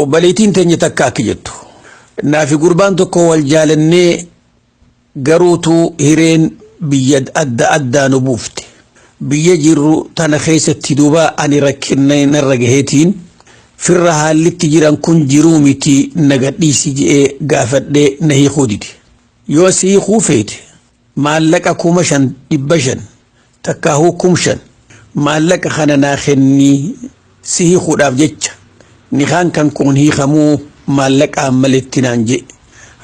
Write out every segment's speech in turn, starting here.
وبليتين تني تكاكيتو نافي قربان تكو والجالني قروتو هيرين بيد أدى نبوفتي بيجرو تنخيس التدوبا أني ركنين الرقهيتين في الرها اللي تجيران كن جرومتي نقدي سيجي قافت دي نهي خودتي يوسي خوفيتي مالك أكومشان دبشان تكاهو كمشان مالك خانا ناخني سيهي خوداف جيتش نخان كان كون هي خمو مالك عملت تنانجي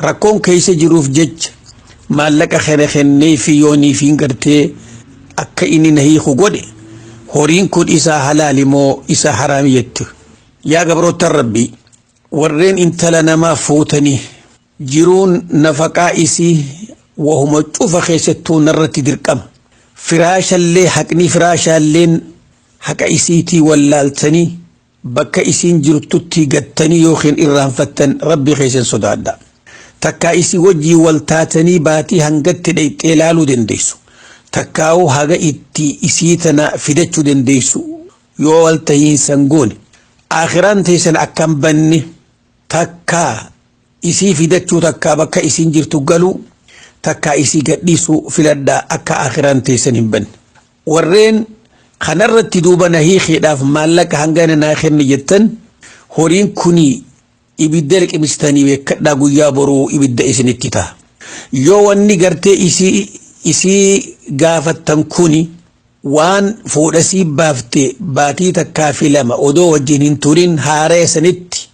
ركون كيس جروف جيتش مالك خني في يوني فينغرتي akka inni na hiiku godhe horiin kun isaa halaali moo isa haraamiyyattu yaa gabroota rabbi warreen intala namaa fuutanii jiruun nafaqaa isii wahuma cufa keessattuu narratti dirqama firaashallee haqni firaashaalleen haqa isiitii wallaaltanii bakka isiin jirtutti gattanii yookiin irraanfattan rabbi keessan sodaadha takkaa isii wajjii waltaatanii baatii hangatti dhayxee laaluu dandeessu تكاو هاga itti isiitana fidachuu dandeessu yoo waltahiinsan goone akhiraan teessan akkam banne takka isii fidachuu takka bakka isiin jirtu galu takka isii gadhiisu filadhaa akka akhiraan teessan hin banne warreen kanarratti duuba nahiiqiidhaaf maallaqa hangana naakhirni jettan horiin kuni ibidda liqimistanii beekadhaa guyyaa boruu ibidda isinitti ta'a yoo wanni gartee isii gaafattan kuni waan fuudhasii baafte baatii takkaa fi lama odoo wajjin hin turin haaree sanitti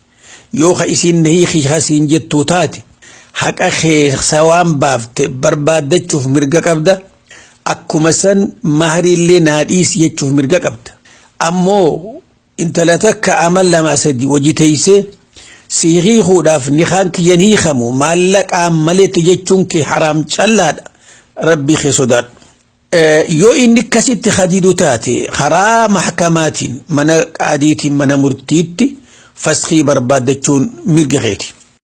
yoo isiin nahiiqii hasiin jettuu taate haqa keessa waan baafte barbaadachuuf mirga qabda akkuma san mahariillee naadhiis jechuuf mirga qabda ammoo intala takka amal lama sadi wajji teessee si hiikuudhaaf nikaan kiyyan hiikamu maallaqaan maletti jechuun kee haraam callaadha ربي خسودات يو إنك كسيت خديدو تاتي خرا محكمات من قاديتي من مرتيتي فسخي بربادتشون مرقغيتي